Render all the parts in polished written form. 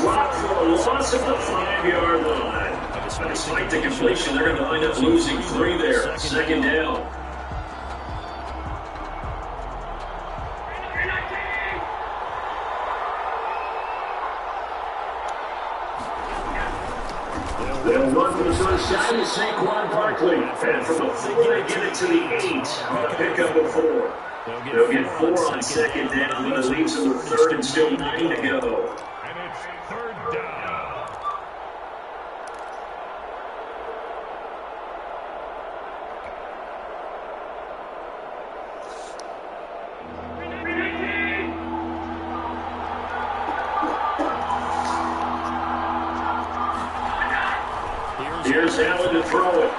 dropped for a loss at the 5-yard line. Despite the completion, they're going to wind up losing 3 there. Second down. They'll run for the first down to Saquon Barkley. And from the 4, they get it to the 8 on the pickup of 4. They'll get 4 on second down, but it leaves them with 3rd and still 9 to go. And it's 3rd down. Here's Allen to throw it.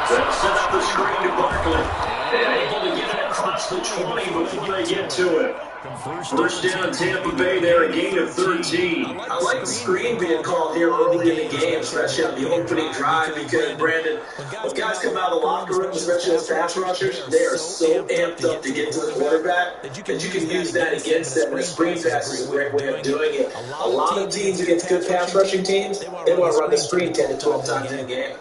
They'll set up the screen to Barkley. And able to get it across the 20 before they get to it. First down, Tampa Bay there, a gain of 13. I like the screen being called here early in the game, especially on the opening drive, because, Brandon, when guys come out of the locker room, especially as pass rushers, they are so amped up to get to the quarterback that you can use that against them. And a screen pass is a great way of doing it. A lot of teams against good pass rushing teams, they want to run the screen 10 to 12 times in a game.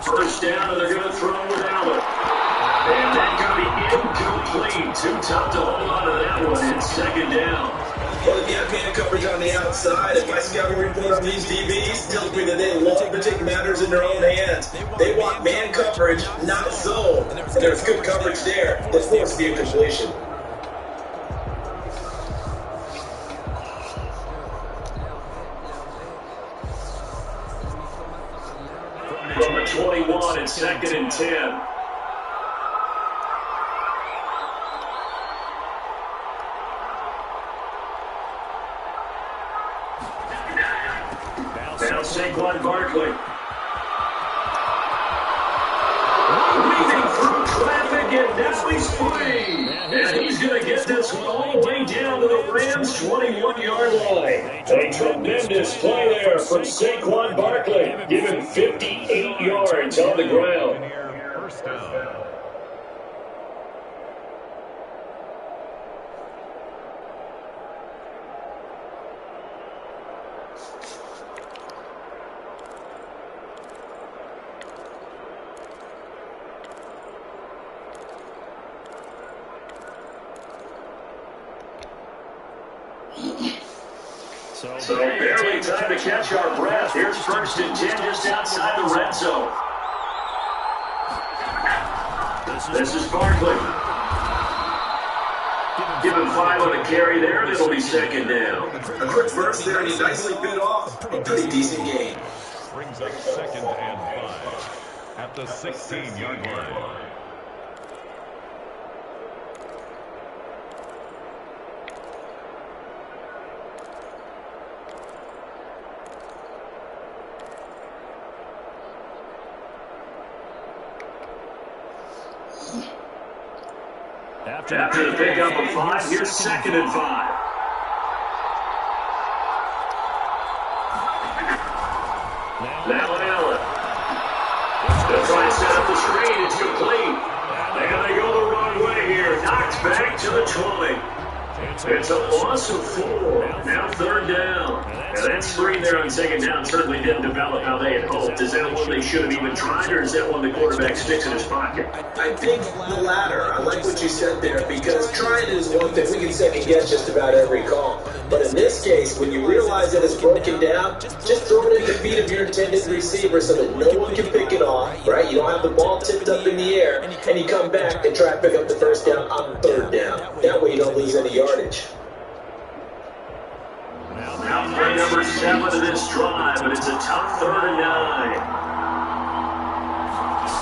First down, and they're going to throw with Allen. And that's going to be incomplete. Too tough to hold on to that one. It's second down. Well, if you have man coverage on the outside, and my scouting report on these DBs tells me that they love to take matters in their own hands. They want man coverage, not zone. And there's good coverage there. That forced the incompletion. From the 21, it's 2nd and 10. Now Saquon Barkley. Weaving through traffic, and now he's free. And he's going to get this one all the way down to the Rams' 21-yard line. A tremendous play there from Saquon Barkley. Give him 58 yards on the ground. First down. So barely time to catch our breath. Here's 1st and 10 just outside the red zone. This is Barkley. Give him 5 on a carry there, and it'll be second down. A quick burst there, and he nicely bit off a pretty decent game. Brings up 2nd and 5 at the 16-yard line. After the pickup of 5, here's 2nd and 5. Now Allen. They'll try to set up the screen. It's complete. And they go the wrong way here. Knocked back to the 20. It's a loss of 4. Now 3rd down. And that screen there on 2nd down certainly didn't develop how they had hoped. Is that one they should have even tried, or is that one the quarterback sticks in his pocket? I think the latter. I like what you said there, because trying is one thing. We can second guess just about every call. But in this case, when you realize that it's broken down, just throw it at the feet of your intended receiver so that no one can pick it off, right? You don't have the ball tipped up in the air, and you come back and try to pick up the first down on 3rd down. That way you don't lose any yardage. Now play number 7 of this drive, but it's a tough 3rd and 9.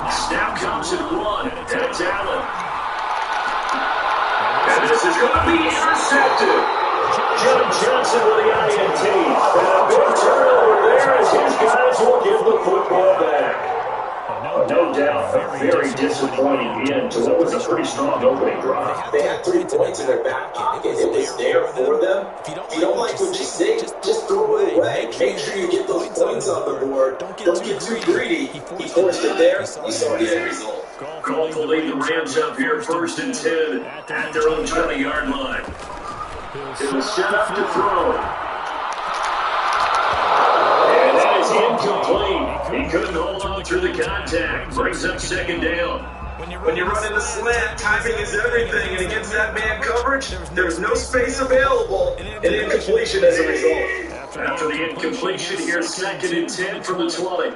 Snap comes at 1. That's Allen. And this is going to be intercepted. John Johnson with the INT. And a big turnover there as his guys will give the football back. No doubt a very disappointing end to what was a pretty strong opening drive. They had 3 points in their back pocket. It was there for them. If you don't like what you see, just throw it away. Make sure you get those points on the board. Don't get too greedy. He forced it there. You saw the end result. Call to lead the Rams up here, 1st and 10 at their own 20-yard line. It was set up to throw. And that is incomplete. He couldn't hold on through the contact. Brings up 2nd down. When you're running the slant, timing is everything, and against that man coverage, there's no space available, and incompletion as a result. After the incompletion, here's 2nd and 10 from the 20.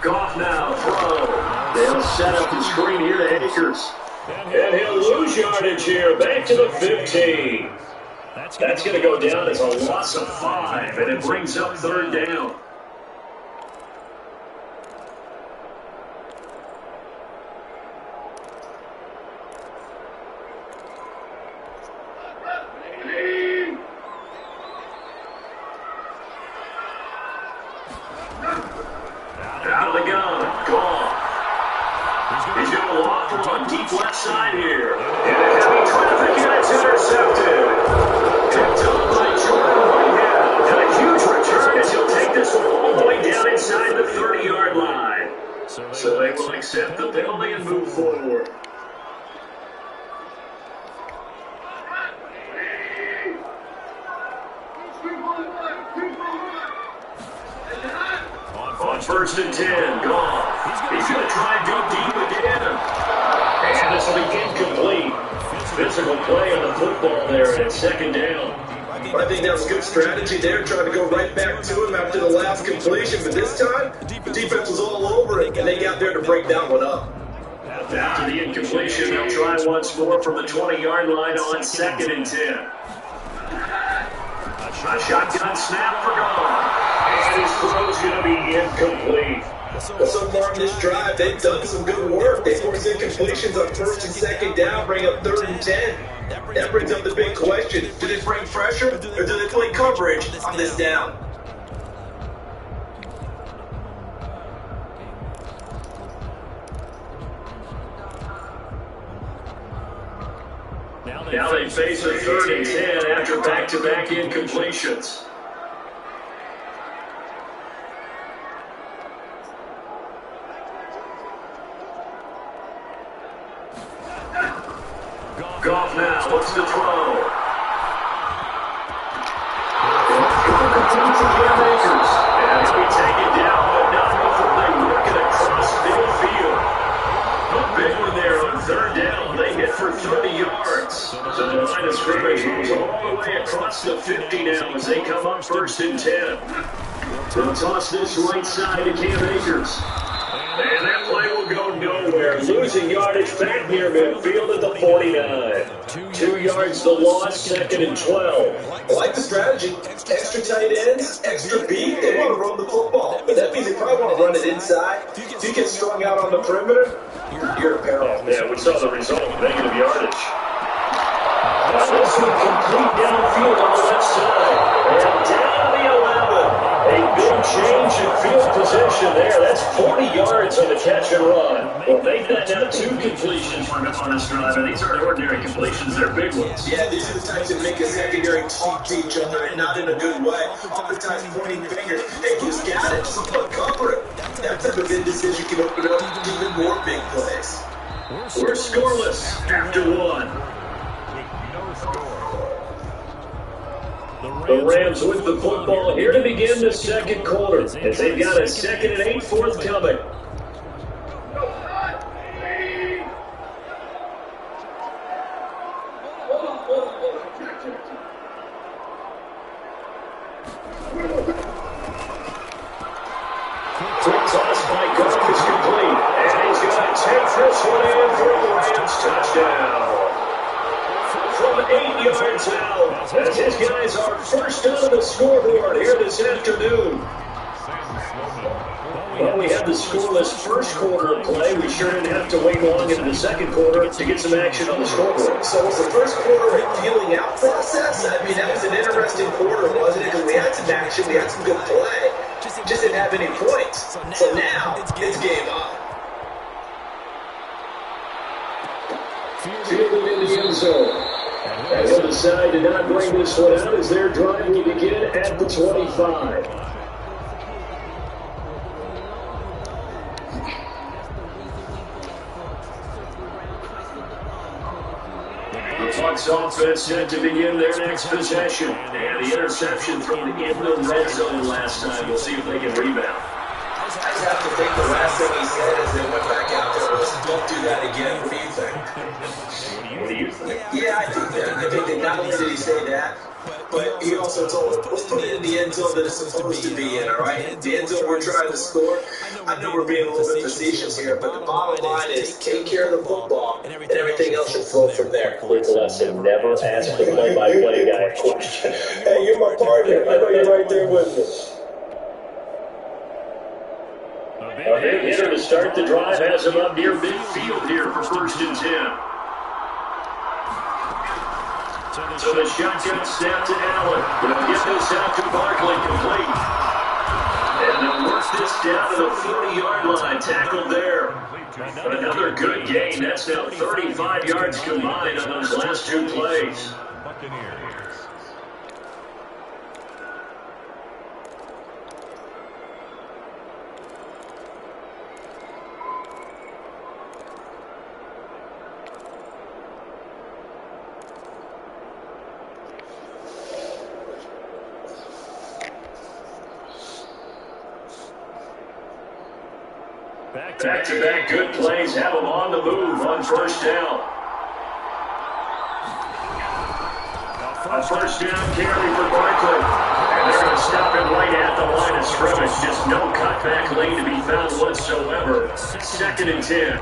Goff now, throw. They'll set up the screen here to Akers. And he'll lose yardage here, back to the 15. That's going to go down as a loss of 5, and it brings up 3rd down. Out of the gun, Goff. He's going to loft it on deep left side here. And a heavy traffic, and it's intercepted. Picked up by Jordan Whitehead. And a huge return as he'll take this one all the way down inside the 30-yard line. So they will accept the penalty and move forward. On 1st and 10, Goff. He's going to try and go deep again. And this will be incomplete. Physical play on the football there, and it's 2nd down. I think that was good strategy there, trying to go right back to him after the last completion. But this time, the defense was all over it, and they got there to break that one up. After the incompletion, they'll try once more from the 20-yard line on 2nd and 10. A shotgun snap for Goff. And his throw's going to be incomplete. Well, so far in this drive, they've done some good work. They forced incompletions on 1st and 2nd down, bring up 3rd and 10. That brings up the big question. Do they bring pressure, or do they play coverage on this down? Now they face a 3rd and 10 after back-to-back incompletions. Goff now looks to throw. Completes again, Akers. And he'll be taken down, but not before they work it across midfield. A big one there on 3rd down. They hit for 30 yards. So the line of scrimmage moves all the way across the 50 now as they come up 1st and 10. They'll toss this right side to Cam Akers. And that play will go nowhere. Losing yardage back near midfield at the 49. 2 yards the loss, 2nd and 12. I like the strategy. Extra tight ends, extra beat. They want to run the football. But that means they probably want to run it inside. If you get strung out on the perimeter, you're in peril. Yeah, we saw the result. Negative yardage. This one complete downfield on the left side. And down the 11. A big change in field position there. That's 40 yards on the catch and run. Well, they've got now 2 completions for him on this drive, and these aren't ordinary completions. They're big ones. Yeah, these are the types that make a secondary talk to each other, and not in a good way. Oftentimes pointing fingers. Hey, who's got it? Just cover it. That type of indecision can open up even more big plays. We're scoreless after 1. The Rams with the football here to begin the 2nd quarter as they've got a 2nd and 8 forthcoming. Quick toss by Goff is complete, and he's going to take this one in for a Rams touchdown. From 8 yards out, as his guys are first on the scoreboard here this afternoon. Well, we had the scoreless first quarter of play. We sure didn't have to wait long into the 2nd quarter to get some action on the scoreboard. So was the first quarter a feeling out process? I mean, that was an interesting quarter, wasn't it? Because we had some action, we had some good play. just didn't have any points. So now, it's game on. Fielded in the end zone. And he'll decide to not bring this one out as their drive will begin at the 25. The Bucs offense set to begin their next possession. And the interception thrown in the red zone last time. We'll see if they can rebound. I just have to think the last thing he said as they went back out there was, don't do that again. What do you think? What do you think? Yeah, I think that. I think that not only did he say that, but he also told him, let's put it in the end zone that it's supposed to be in, all right? The end zone we're trying to score. I know we're being a little bit facetious here, but the bottom line is take care of the football, and everything else should flow from there. Quick lesson, never ask the play-by-play guy a question. Hey, you're my partner. I know you're right there with me. A big hitter to start the drive has him up near midfield here for 1st and 10. So the shotgun snap to Allen. They'll get this out to Barkley complete. And they'll work this down to the 40-yard line. Tackled there. Another good gain. That's now 35 yards combined on those last 2 plays. Back-to-back good plays have them on the move on 1st down. A 1st down carry for Barkley. And they're going to stop him right at the line of scrimmage. Just no cutback lane to be found whatsoever. 2nd and 10.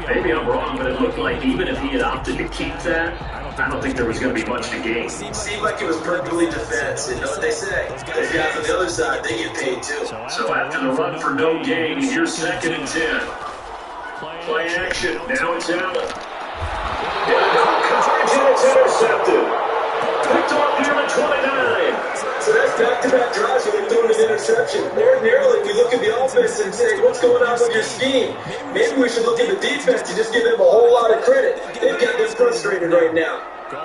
Maybe I'm wrong, but it looked like even if he had opted to keep that, I don't think there was going to be much to gain. Seemed like it was perfectly defense. You know what they say? Those guys on the other side, they get paid too. So after the run for no gain, here's 2nd and 10. Play action. Now it's Allen. And it's intercepted. Picked off near the 29. So that's back-to-back drives where they're throwing an interception. Ordinarily, we look at the offense and say, what's going on with your scheme? Maybe we should look at the defense and just give them a whole lot of credit. They've got this frustrated right now.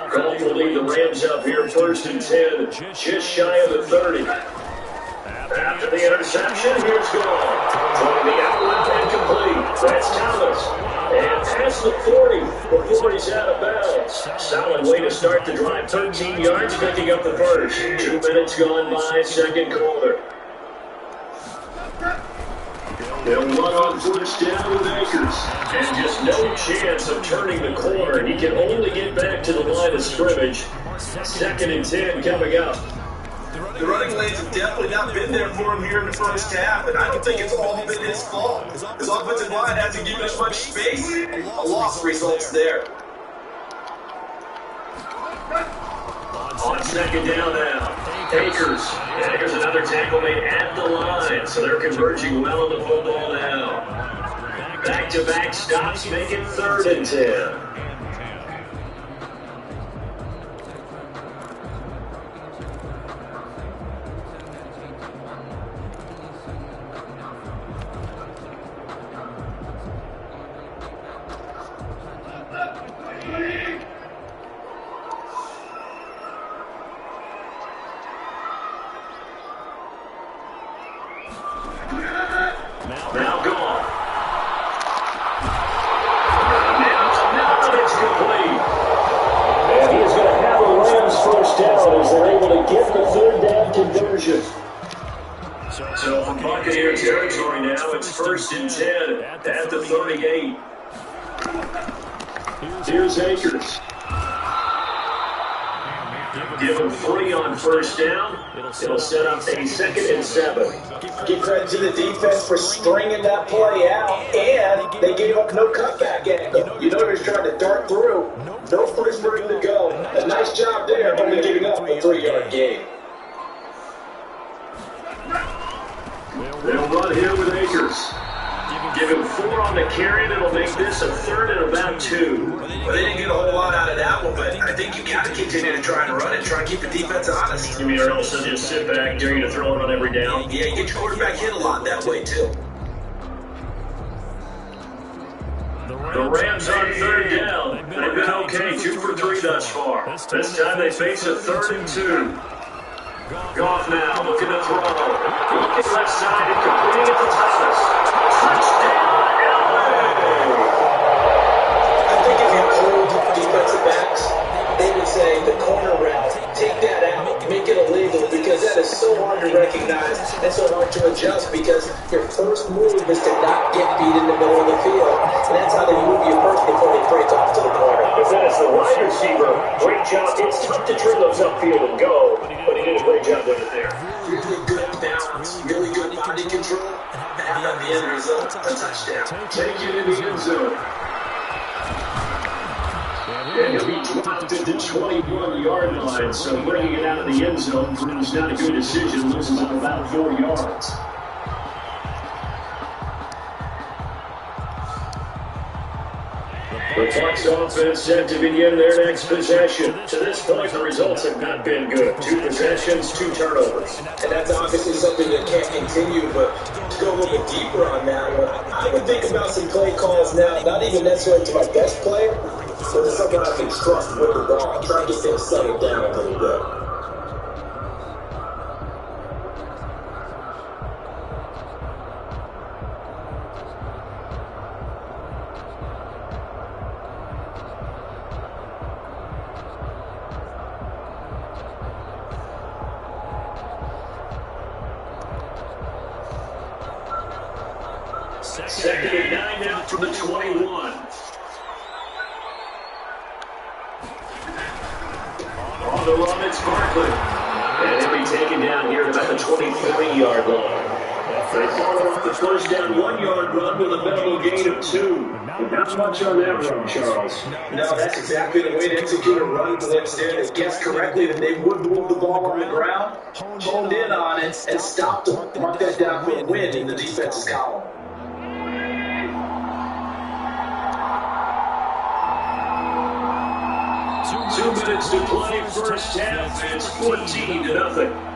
Gold will lead the Rams up here 1st and 10, just shy of the 30. After the interception, here's Gold. Throwing the outlet and complete. That's Thomas. And past the 40 before he's out of bounds. Solid way to start the drive. 13 yards, picking up the first. 2 minutes gone by, 2nd quarter. They'll run on 1st down with Akers. And just no chance of turning the corner. He can only get back to the line of scrimmage. 2nd and 10 coming up. The running lanes have definitely not been there for him here in the 1st half, and I don't think it's all been his fault. His offensive line hasn't given him much space. A loss results there. On 2nd down now, Akers. And here's another tackle made at the line, so they're converging well on the football now. Back-to-back stops make it 3rd and 10. Now gone. Now it's complete. And he's going to have a Rams 1st down as they're able to get the 3rd down conversion. So from Buccaneer territory now, it's 1st and 10 at the 38. Here's Akers. Give him 3 on 1st down. It'll set up a 2nd and 7. Give credit to the defense for stringing that play out, and they gave up no cutback angle. You know he was trying to dart through. No first room to go. A nice job there, only giving up a 3-yard gain. They'll run here with Akers. Give him 4 on the carry. That'll make this a 3rd and about 2. Well, they didn't get a whole lot out of that one, but I think you got to continue to try and run it, try and keep the defense honest. You mean also just sit back, dare you to throw it on every down? Yeah, you get your quarterback hit a lot that way, too. The Rams on 3rd down. They've been okay, 2 for 3 thus far. This time they face a 3rd and 2. Goff now, looking to throw. Looking left side and completing it to Thomas. Touchdown, LA! I think if you pulled defensive backs, they would say the corner route, take that out, make it illegal, because that is so hard to recognize and so hard to adjust, because your first move is to not get beat in the middle of the field, and that's how they move you first before they break off to the corner. If that is the wide receiver, great job. It's tough to trim those upfield and go, but he did a great job doing it there. Really good balance, really good body control, and how about the end result, a touchdown. Take it in the end zone. And he'll be dropped at the 21-yard line, so bringing it out of the end zone proves not a good decision, loses him about 4 yards. The Bucs offense set to begin their next possession. To this point, the results have not been good. 2 possessions, 2 turnovers. And that's obviously something that can't continue, but to go a little bit deeper on that one, I would think about some play calls now, not even necessarily to my best player, but to someone I can trust with the ball. Try to get things settled down a little bit. Second and 9 now from the 21. On the run, it's Barkley. And he'll be taken down here at about the 23-yard line. They follow up the first down 1-yard run with a minimal gain of 2. Not much on that run, Charles. No, that's exactly the way to execute a run blitz there. They guessed correctly that they would move the ball on the ground, honed in on it, and stopped them. Mark that down for a win in the defense's column. Two minutes to play, first half. It's 14-0.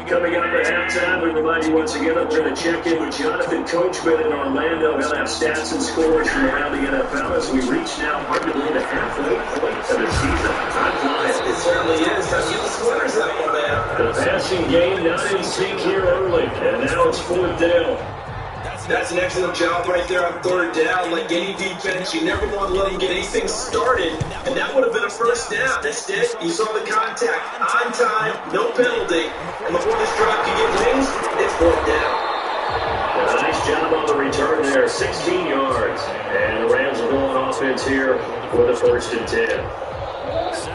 Coming up at halftime, we remind you once again that we're going to check in with Jonathan Coachman in Orlando. He'll have stats and scores from around the NFL as we reach now arguably the halfway point of the season. Time flies. It certainly is. Time to get the sweaters out, my man. The passing game not in sync here early, and now it's 4th down. That's an excellent job right there on 3rd down. Like any defense, you never want to let them get anything started, and that would have been a first down. Instead, you saw the contact on time, no penalty, and before this drive can get wings, it's 4th down. A nice job on the return there, 16 yards, and the Rams are going offense here with a 1st and 10.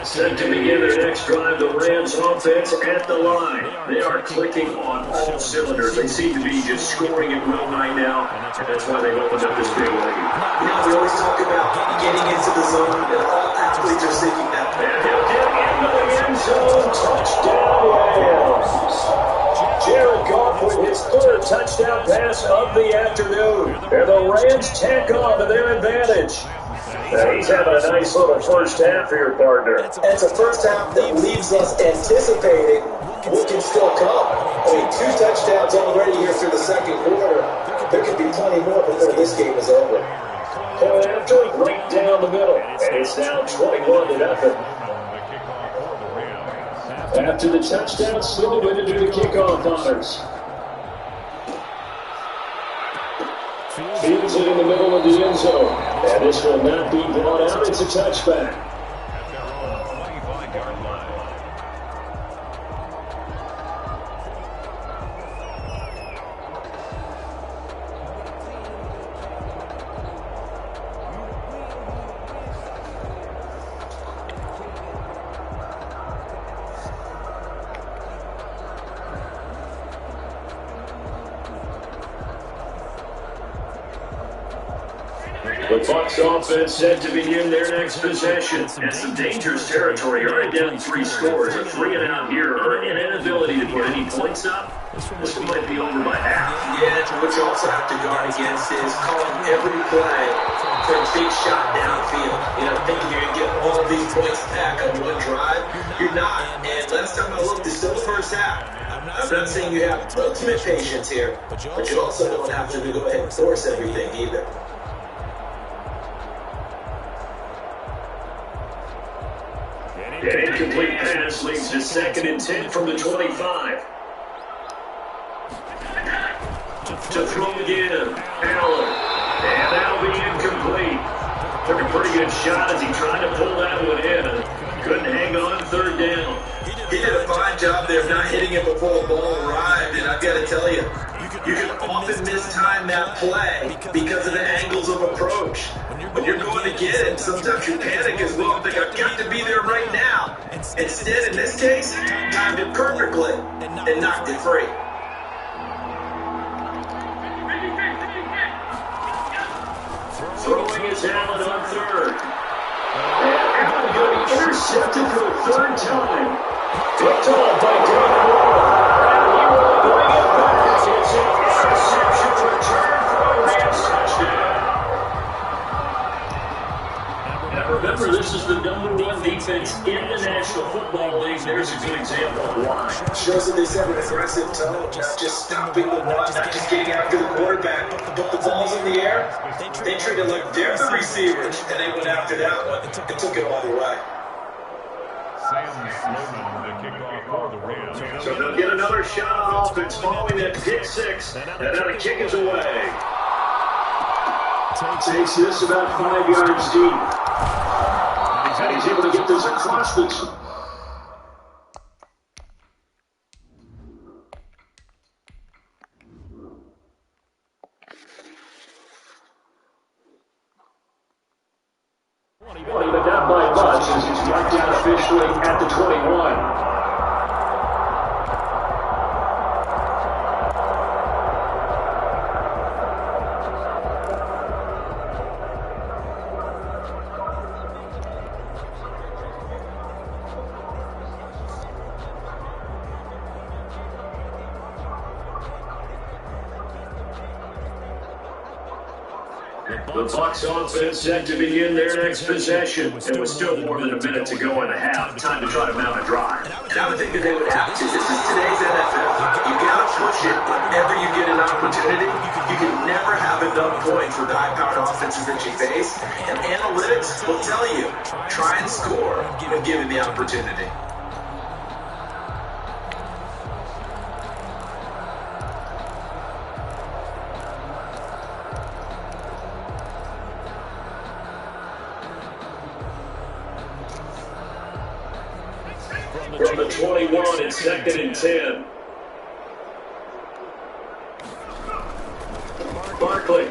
Set to begin their next drive, the Rams offense at the line. They are clicking on all cylinders. They seem to be just scoring it well right now, and that's why they've opened up this big lead. You know, we always talk about getting into the zone, and all athletes are seeking that. And he'll get into the end zone. Touchdown, Rams. Jared Goff with his 3rd touchdown pass of the afternoon. And the Rams tack on to their advantage. He's having a nice little first half for your partner. It's a first half that leaves us anticipating what can still come. I mean, 2 touchdowns already here through the 2nd quarter. There could be plenty more before this game is over. Point after, right down the middle. And it's now 21-0. After the touchdown, slowed in to do the kickoff honors. Fields it in the middle of the end zone. And this will not be brought out. It's a touchback. The Bucs offense set to begin their next possession. And some dangerous territory. Already down 3 scores. A 3 and out here, or an inability to put any points up. This one might be over by half. Yeah, what you also have to guard against is calling every play for a big shot downfield. You know, thinking you're going to get all these points back on one drive. You're not. And last time I looked, it's still the first half. I'm not saying you have ultimate patience here, but you also don't have to go ahead and force everything either. An incomplete pass leads to 2nd and 10 from the 25. To throw again, Allen. And that'll be incomplete. Took a pretty good shot as he tried to pull that one in. Couldn't hang on 3rd down. He did a fine job there of not hitting it before the ball arrived, and I've got to tell you, you can often mistime that play because of the angles of approach. When you're going to get it, sometimes you panic as well, think I've got to be there right now. Instead, in this case, timed it perfectly and knocked it free. Throwing his Allen on 3rd. And Allen going to be intercepted for the 3rd time. Picked off by David Moore. And he will bring it back. It's an interception return for a Rams touchdown. Now remember, this is the #1 defense in the National Football League. There's a good example of why. Shows that they set an aggressive tone, not just stopping the run, not just getting after the quarterback. But the ball's in the air, they treat it like they're the receivers, and they went after that one and took it all the way. Sam Sloman, the kickoff for the Rams. So they'll get another shot on offense following that pick 6, and now the kick is away. Takes this about 5 yards deep. And he's able to get this across the... But not by much as he's marked down officially at the 21. The Bucs offense set to begin their next possession. And with still more than a minute to go in the half, time to try to mount a drive. And I would think that they would have to. This is today's NFL. You got to push it whenever you get an opportunity. You can never have enough points with the high-powered offenses that you face. And analytics will tell you, try and score when given the opportunity. From the 21, it's 2nd and 10. Barkley.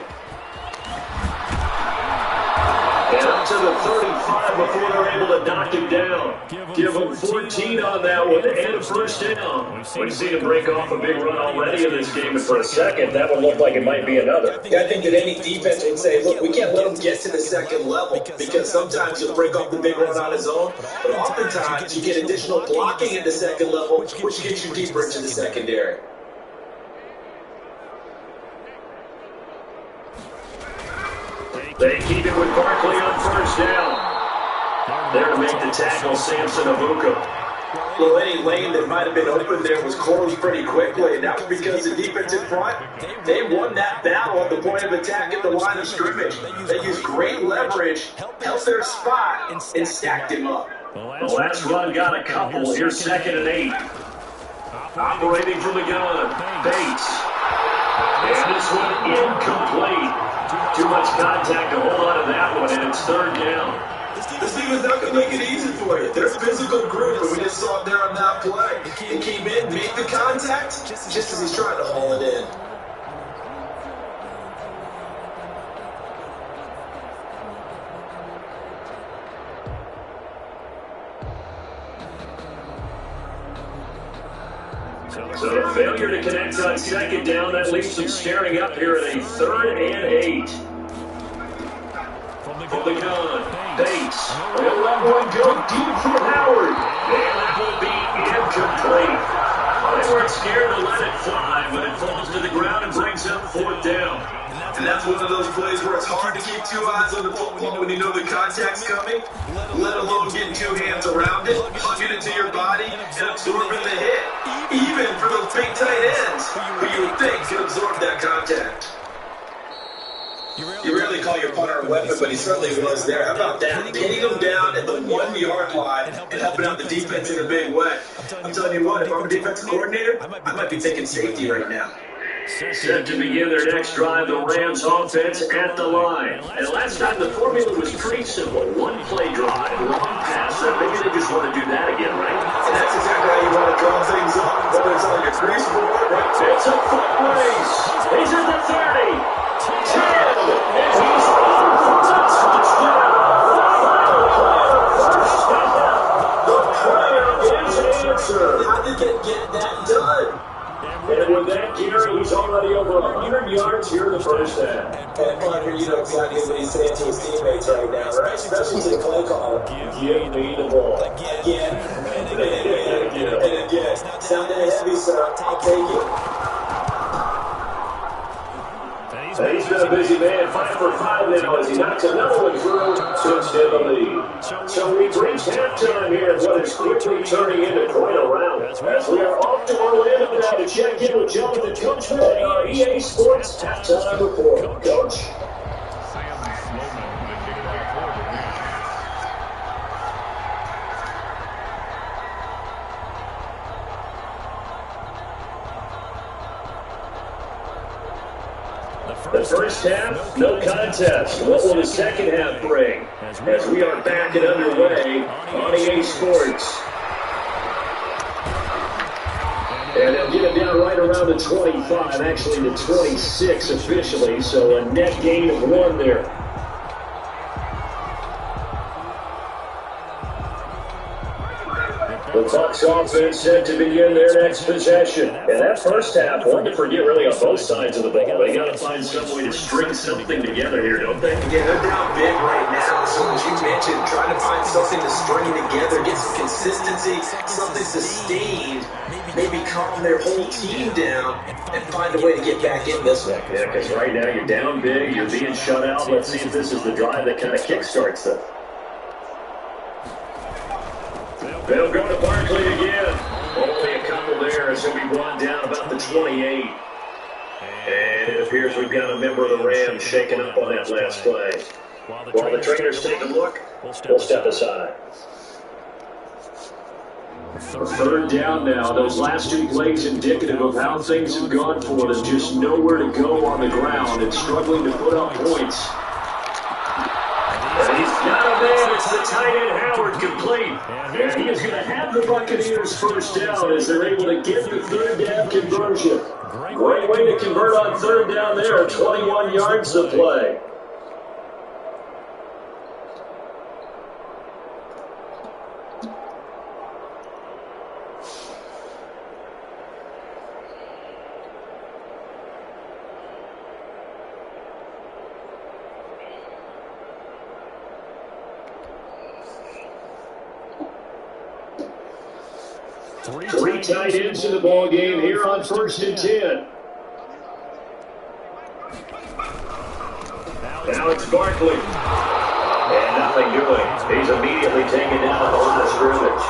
And up to the 35 before they're able to knock him down. Give him 14 on that one and a 1st down. We've seen him break off a big run already in this game, and for a second, that one looked like it might be another. Yeah, I think that any defense would say, look, we can't let him get to the 2nd level because sometimes he'll break off the big run on his own, but oftentimes you get additional blocking at the 2nd level, which gets you deeper into the secondary. They keep it with Barkley on 1st down. There to make the tackle, Samson Abuka. Well, any lane that might have been open there was closed pretty quickly, and that was because the defensive front, they won that battle at the point of attack at the line of scrimmage. They used great leverage, held their spot, and stacked him up. The last run got a couple. Here's 2nd and 8. Operating from the gun, Bates. And this one incomplete. Too much contact to hold on to that one, and it's 3rd down. This team is not going to make it easy for you. They're a physical group, and we just saw it there on that play. They came in, made the contact, just as he's trying to haul it in. So a failure to connect on 2nd down, that leaves them staring up here at a 3rd and 8. For the gun, Bates. They'll let one go deep for Howard. And that will be incomplete. They weren't scared to let it fly, but it falls to the ground and brings up fourth down. And that's one of those plays where it's hard to keep two eyes on the football when you know the contact's coming, let alone getting two hands around it, hugging it to your body, and absorbing the hit. Even for those big tight ends, who you would think could absorb that contact. You rarely call your punter a weapon, but he certainly was there. How about that? Pinning him down at the 1 yard line and helping out the defense in a big way. I'm telling you what, if I'm a defensive coordinator, I might be thinking safety right now. Set to begin their next drive, the Rams offense at the line. And last time the formula was pretty simple. One play drive, long pass. Maybe they just want to do that again, right? And that's exactly how you want to draw things up, whether it's on your crease board, right? It's a foot race. He's at the 30. 10. And he's in for the touchdown. First down. The prayer is answered. How did they get that done? And with that, Gary, he's already over 100 yards here in the first half. And Parker, you know exactly what he's saying to his teammates right now, right? Especially to the play caller. Give me the ball. Again, and again. Sounding heavy, sir. I'll take it. And he's been a busy man, 5 for 5 now as he knocks another one through to extend the lead. So we've reached halftime here, what is quickly turning into quite a round. As we are off to Orlando now to check in with Jonathan Coachman at our EA Sports halftime report. Coach? The first half, no contest. What will the second half bring? As we are back and underway on EA Sports. And they'll get it down right around the 25, actually the 26 officially, so a net gain of 1 there. The Bucs offense set to begin their next possession. And that first half, one to forget really on both sides of the ball. They got to find some way to string something together here, don't they? Yeah, they're down big right now. So as you mentioned, trying to find something to string together, get some consistency, something sustained, maybe calm their whole team down and find a way to get back in this one. Yeah, because right now you're down big, you're being shut out. Let's see if this is the drive that kind of kickstarts them. They'll go to Barkley again. Only a couple there as he'll be brought down about the 28. And it appears we've got a member of the Rams shaking up on that last play. While the trainers take a look, we'll step aside. Third down now. Those last 2 plays indicative of how things have gone for them. Just nowhere to go on the ground and struggling to put up points. And he's got a man. It's the tight end Howard complete. And he is going to have the Buccaneers first down as they're able to get the third down conversion. Great way to convert on third down there. 21 yards to play. Three tight ends in the ball game here on 1st and 10. Now it's Barkley. And nothing doing. He's immediately taken down at the line of scrimmage.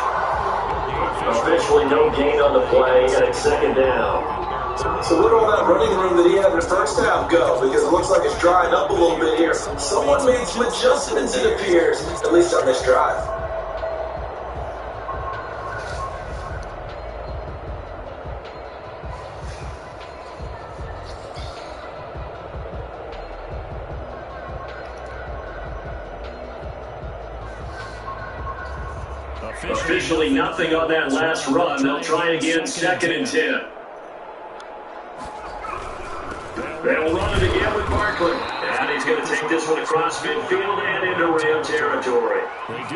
Officially no gain on the play, and it's 2nd down. So where did all that running room that he had in the first half go? Because it looks like it's drying up a little bit here. Someone made some adjustments, it appears, at least on this drive. Officially nothing on that last run. They'll try again, 2nd and 10. They'll run it again with Barkley. And he's going to take this one across midfield and into Ram territory.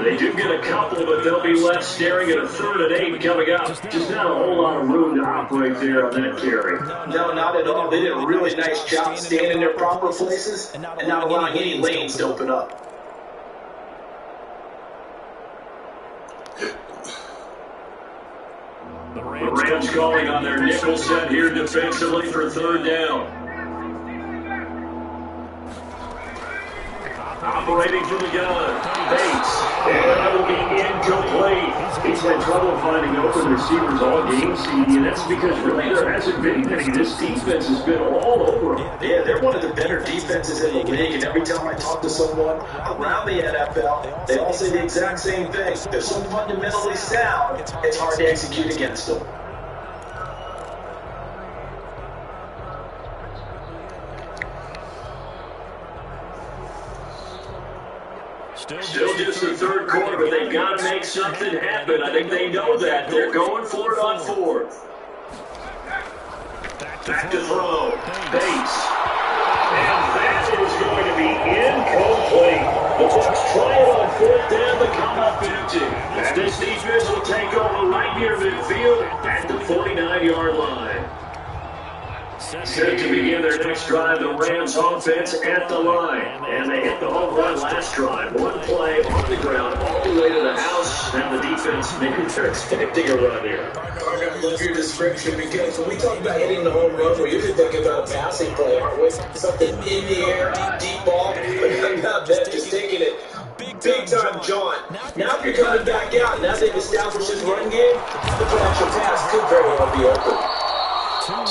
They do get a couple, but they'll be left staring at a 3rd and 8 coming up. Just not a whole lot of room to operate there on that carry. No, not at all. They did a really nice job staying in their proper places and not allowing any lanes to open up. The Rams calling on their nickel set here defensively for third down. Operating from the gun, Bates, and that will be incomplete. He's had trouble finding open receivers all game, CD, and that's because really there hasn't been any. This defense has been all over them. Yeah, they're one of the better defenses in the league, and every time I talk to someone around the NFL, they all say the exact same thing. They're so fundamentally sound, it's hard to execute against them. Still just the third quarter, but they've got to make something happen. I think they know that. They're going for it on fourth. Back to throw. Bates. And that is going to be incomplete. The Bucs try it on fourth down to come up empty. And this defense will take over right near midfield at the 49-yard line. Set to begin their next drive, the Rams offense at the line. And they hit the home run last drive. One play on the ground all the way to the house. Now the defense, maybe they're expecting a run here. I love your description because when we talk about hitting the home run, we usually think about a passing play, aren't we? Something in the air, deep ball. But how about that, just taking it big time, John. Now if you're coming back out, now they've established his run game, the potential pass could very well be open.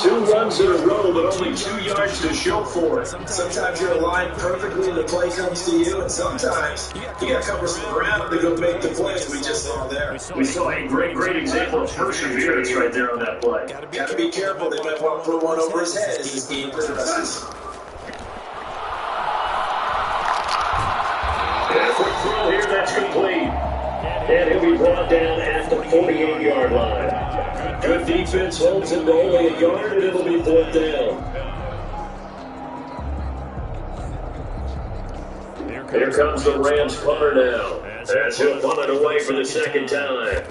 Two runs in a row, but only 2 yards to show for it. Sometimes you're aligned perfectly and the play comes to you, and sometimes you got to cover some ground to go make the plays we just saw there. We saw a great example of perseverance right there on that play. Got to be careful. They might want to put one over his head as this game progresses. And a quick throw here, that's complete. And he'll be brought down at the 48-yard line. Good defense holds him to only a yard, and it'll be fourth down. Here comes the Rams punter now. As he'll punt it away for the second time.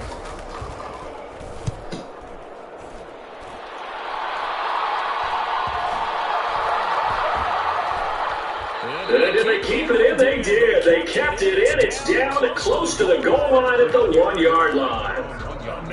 And did they keep it in? They did. They kept it in. It's down close to the goal line at the 1-yard line.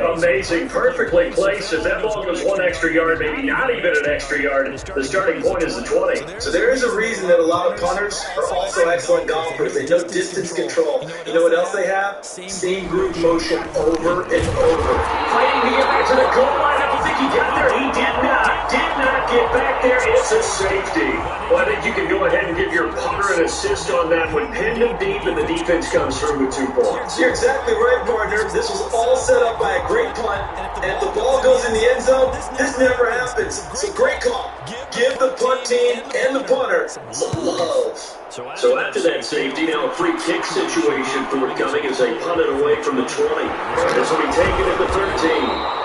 Amazing, perfectly placed. If that ball goes 1 extra yard, maybe not even an extra yard, the starting point is the 20. So there is a reason that a lot of punters are also excellent golfers. They know distance control. You know what else they have? Same group motion over and over. Fighting to get back to the goal line. I don't think he got there. He did not get back there. It's a safety. Well, I think you can go ahead and give your punter an assist on that one. Pinned him deep, and the defense comes through with 2 points. You're exactly right, partner. This was all set up by a great punt, and if the ball goes in the end zone, this never happens. So great call. Give the punt team and the punter some love. So after that safety, now a free kick situation forthcoming as they punt it away from the 20. This will be taken at the 13.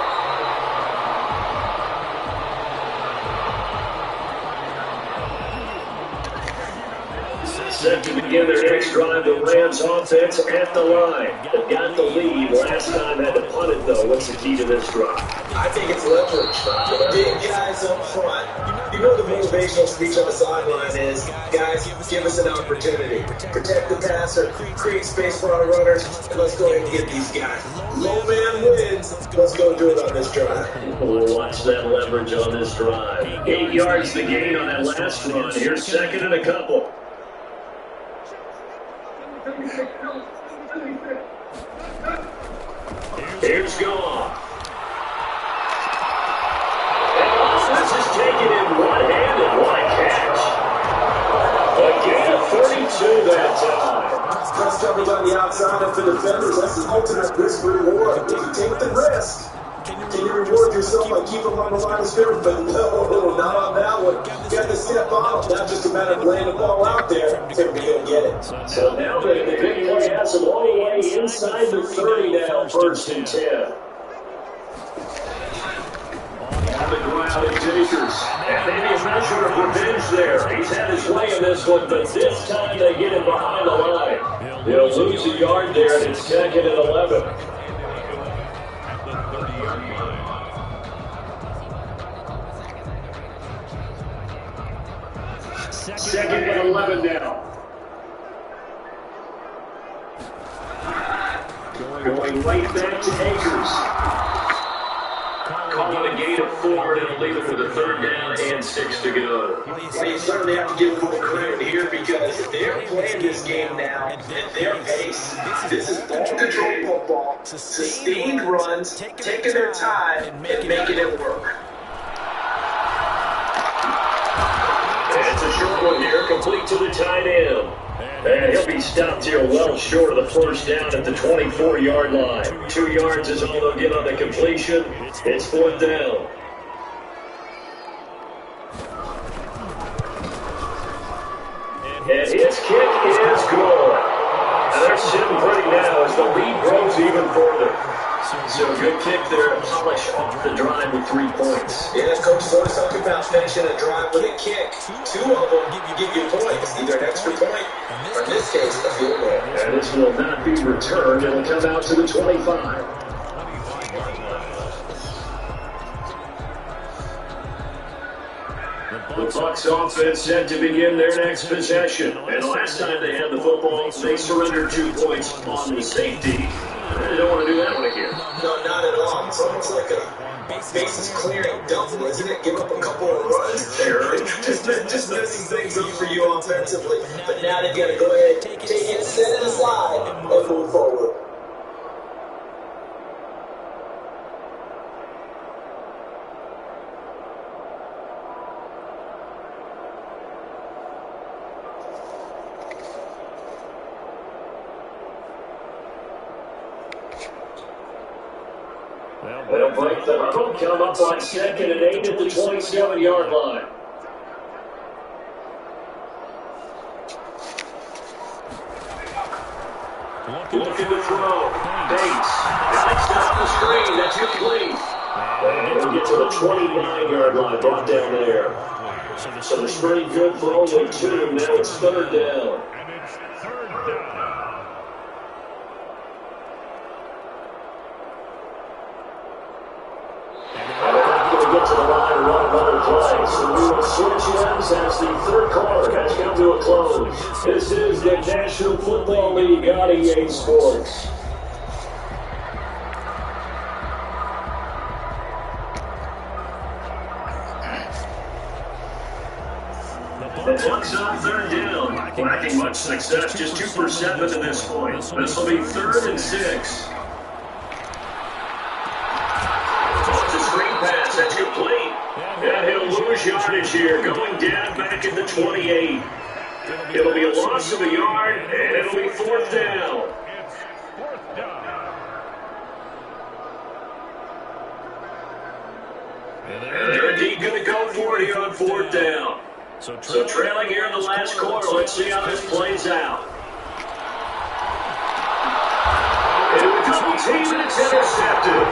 Set to begin their next drive, the Rams offense at the line. They've got the lead. Last time had to punt it, though. What's the key to this drive? I think it's leverage. Big guys up front. You know the motivational speech on the sideline is, guys, give us an opportunity. Protect the passer, create space for our runners, and let's go ahead and get these guys. Low man wins. Let's go do it on this drive. We'll watch that leverage on this drive. 8 yards the gain on that last run. Here's second and a couple. Here's Goff. And this is taken in one-handed. What a catch. Again, 32 that time. Press coverage on the outside of the defenders. That's the ultimate risk reward. If you take the risk, can you reward yourself by keeping them on the line of scrimmage? But no, not on that one. You got to step on them. Not just a matter of laying the ball out there. They're going to get it. So now the big play has them all the way inside the 30 now, first and 10. On the ground, it takers. And maybe a measure of revenge there. He's had his way in this one, but this time they get him behind the line. He'll lose a yard there, and it's second and 11. Second and 11 now. going right back to Akers. Calling a gain of 4, and it'll leave it with a 3rd down and 6 to go. Well, you certainly have to give full credit here because they're playing this game now at their pace. This is ball control football, sustained runs, taking their time, and making it work. And it's a short one here, complete to the tight end. And he'll be stopped here well short of the 1st down at the 24-yard line. 2 yards is all they'll get on the completion. It's 4th down. And his kick is good. And they're sitting pretty now as the lead grows even further. So good kick there to polish off the drive with 3 points. Yeah, coaches always talk about finishing a drive with a kick. 2 of them give you points, either an extra point, or in this case, a field goal. And this will not be returned. It'll come out to the 25. The Bucs offense set to begin their next possession. And last time they had the football, they surrendered 2 points on the safety. They don't want to do that one again. No, not at all. It's almost like a bases clearing double, isn't it? Give up a couple of runs. Sure. just messing things up for you offensively. But now they've got to go ahead, take it, set it aside, and move forward. They'll break the huddle, come up on 2nd and 8 at the 27-yard line. Looking to throw. Bates. Alex off the screen. That's complete. And we'll get to the 29-yard line. Brought down there. So they're pretty good for only 2. Now it's 3rd down. To the line and run another play. So we will switch ends as the 3rd quarter has come to a close. This is the National Football League on EA Sports. The Bucs on 3rd down. Lacking much success, just 2 for 7 to this point. This will be 3rd and 6. That's complete. And he'll lose yardage here, going down back at the 28. It'll be a loss of a yard, and it'll be 4th down. And they're indeed going to go for it here on 4th down. So trailing here in the last quarter, let's see how this plays out. Into a double team, and it's intercepted.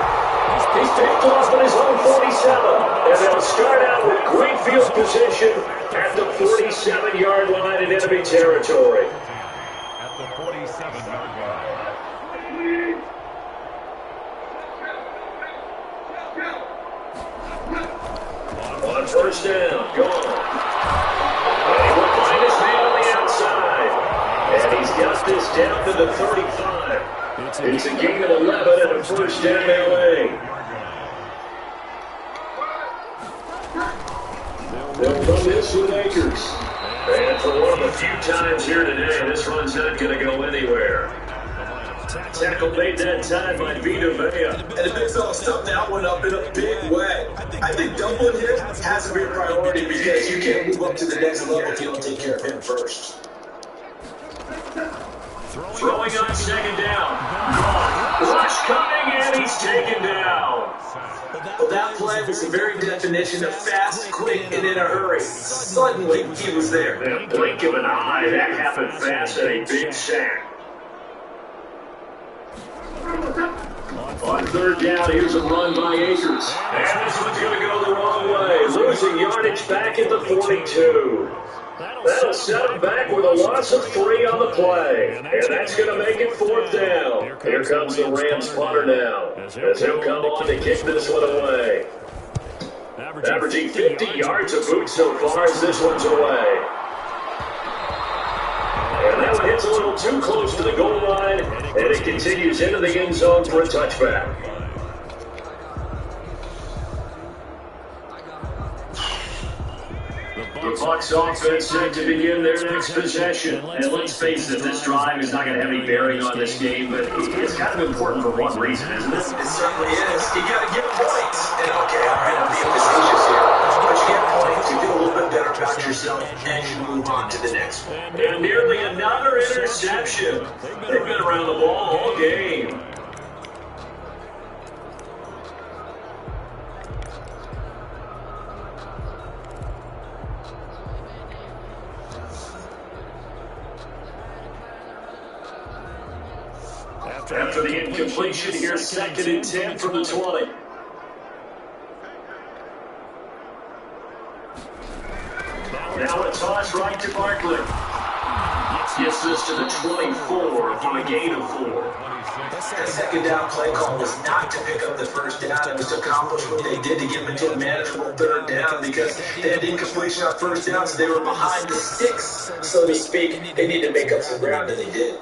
He's picked off at his own 47, and they'll start out with great field position at the 47-yard line in enemy territory. At the 47-yard line. On 1st down, gone. And he will find his man on the outside. And he's got this down to the 35. It's a gain of 11 and a 1st down LA. They'll run this with Akers. And for one of the few times here today, this run's not going to go anywhere. Tackle made that time by Vita Vea. And the big fella stuffed that one up in a big way. I think doubling him has to be a priority because you can't move up to the next level if you don't take care of him first. Throwing on 2nd down. Rush coming, and he's taken down. Well, that play was the very definition of fast, quick, and in a hurry. Suddenly, he was there. In a blink of an eye, that happened fast and a big sack. On 3rd down, here's a run by Akers. And this one's going to go the wrong way. Losing yardage back at the 42. That'll set him back with a loss of 3 on the play. And that's going to make it 4th down. Here comes the Rams punter now, as he'll come on to kick this one away. Averaging 50 yards of boot so far as this one's away. And that one Gets a little too close to the goal line, and it continues into the end zone for a touchback. The Bucs offense set to begin their next possession. And let's face it, this drive is not going to have any bearing on this game, but it's kind of important for one reason, isn't it? It certainly is. You got to get points. And okay, all right, I'm being facetious here. But you get points, you feel a little bit better about yourself, and you move on to the next one. And nearly another interception. They've been around the ball all game. After the incompletion here, 2nd and 10 from the 20. Now a toss right to Barkley. Gets this to the 24 for a gain of 4. That second down play call was not to pick up the first down. It was to accomplish what they did to get them into a manageable 3rd down because they had incompletion on 1st down, so they were behind the sticks, so to speak. They needed to make up some ground, and they did.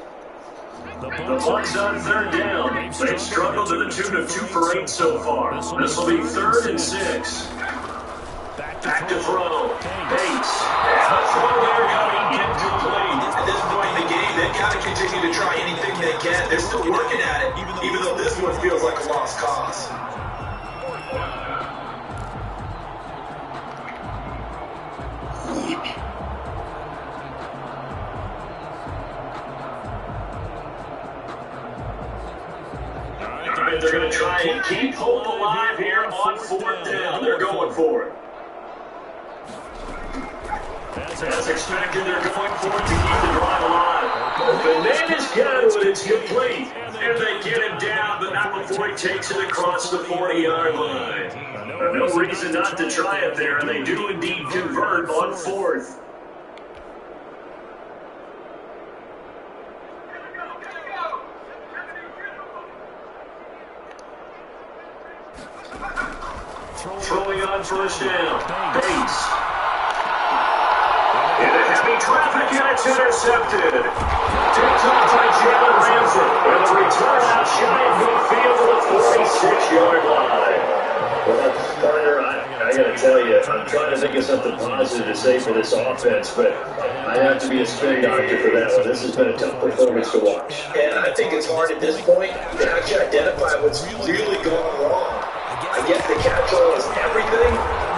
The Bucs on 3rd down. They've struggled to the tune of 2 for 8 so far. This will be 3rd and 6. Back to throw. Bates. And the throw there got incomplete. At this point in the game, they've got to continue to try anything they can. They're still working at it, even though this one feels like a lost cause. They're going to try and keep hope alive here on 4th down. They're going for it. As expected, they're going for it to keep the drive alive. Bananas got it, it's complete. And they get him down, but not before he takes it across the 40-yard line. No reason not to try it there, and they do indeed convert on 4th. Throwing on 1st down. Bates. Into heavy traffic, and it's intercepted. Takes off by Jalen Ramsey. And the return out shy of midfield to the 46-yard line. Well, partner, I got to tell you, I'm trying to think of something positive to say for this offense, but I have to be a spin doctor for that one. This has been a tough performance to watch. And I think it's hard at this point to actually identify what's really going wrong. I guess the catch-all is everything.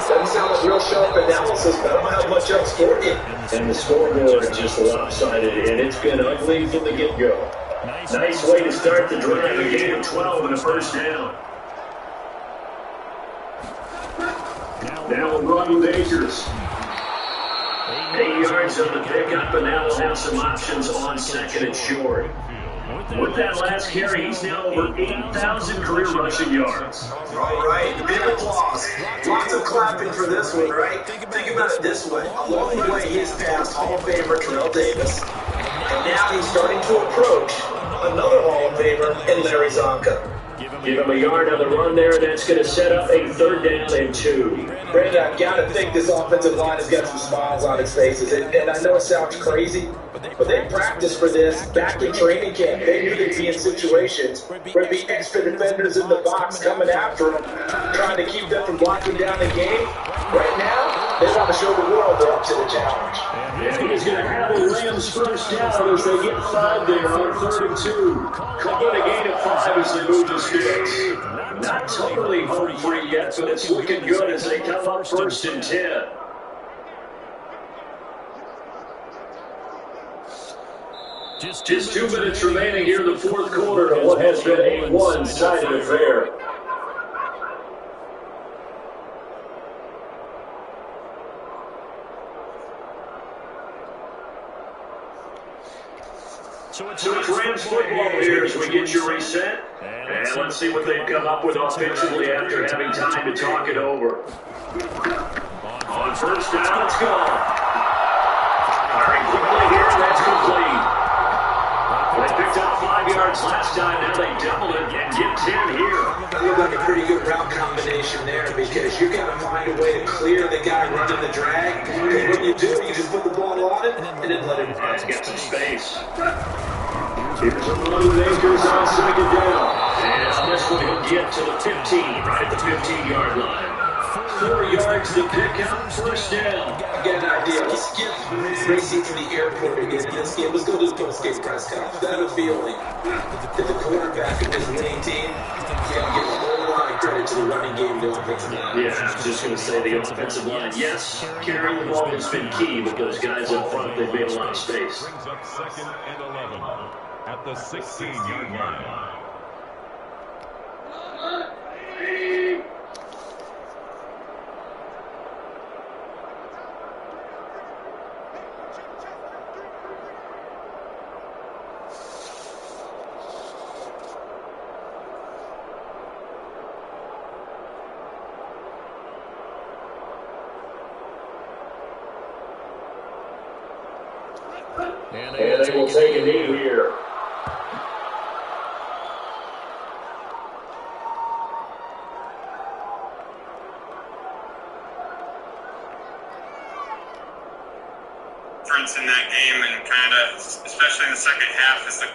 Doesn't sound like real sharp analysis, but I don't have much else for you. And the scoreboard is just lopsided, and it's been ugly from the get-go. Nice way to start the drive, a gain of 12 and a 1st down. Now we'll run with Akers. 8 yards on the pickup, and now we'll have some options on 2nd and short. With that last carry, he's now over 8,000 career rushing yards. All right, big applause. Lots of clapping for this one, right? Think about it this way. Along the way, he has passed Hall of Famer Terrell Davis, and now he's starting to approach another Hall of Famer in Larry Zonka. Give him a yard on the run there, and that's going to set up a 3rd down and 2. Brandon, I've got to think this offensive line has got some smiles on its faces. And I know it sounds crazy, but they practiced for this back in training camp. They knew they'd be in situations where there'd be extra defenders in the box coming after them, trying to keep them from blocking down the game. Right now, they want to show the world they're up to the challenge. And he's going to have the Rams 1st down as they get 5 there on 3rd and 2. Calling a gain of 5 as they move the sticks. Not totally home free yet, but it's looking good as they come up 1st and 10. Just 2 minutes remaining here in the 4th quarter of what has been a one-sided affair. So it's Rams football here as we get you reset. And let's see what they've come up with offensively after having time to talk it over. On 1st down, let's go. Firing quickly here, that's complete. They picked up 5 yards last time, now they doubled it and get 10 here. That looked like a pretty good route combination there because you got to find a way to clear the guy running the drag. Because when you do, you just put the ball on it and then let it run. Get some space. plays. Here's a run with Akers on second down. And on this one, he'll get to the 15, right at the 15-yard line. 4 yards to pick up, first down. Get an idea. Let's get racing to the airport again in this game. Let's go to the post-game press conference. I have a feeling that the quarterback of this winning team can give a whole lot of credit to the running game, the offensive line. Yeah, I was just going to say the offensive line. Yes, carrying the ball has been key, but those guys up front, they've made a lot of space. Brings up 2nd and 11 at the 16-yard line. And they will take a knee here. Difference in that game, and kind of, especially in the second half, is the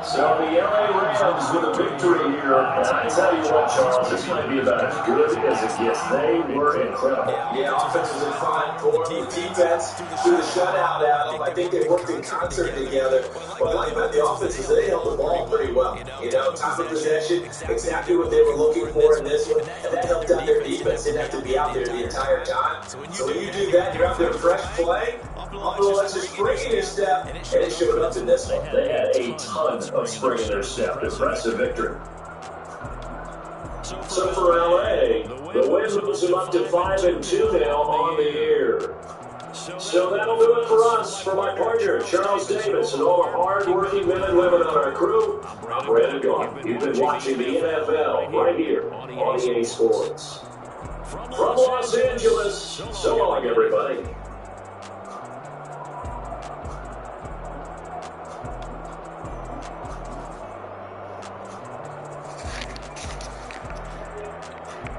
So the LA Rams with a victory here. And I tell you what, Charles, this might be about as good as it gets. They were incredible. Yeah, offense was in fine form. The defense threw the shutout at them. I think they worked in concert together. What I like about the offense is they held the ball pretty well. You know, time of possession, exactly what they were looking for in this one. And that helped out their defense. Didn't have to be out there the entire time. So when you do that, you're out there fresh play. Let's just spring in your step, and it showed up in this one. They had a ton of spring in their step. Impressive victory. So for LA, the win moves them up to 5-2 now on the year. So that'll do it for us. For my partner, Charles Davis, and all the hard-working men and women on our crew, I'm Brandon Gaughan. You've been watching the NFL right here on EA Sports. From Los Angeles, so long, everybody.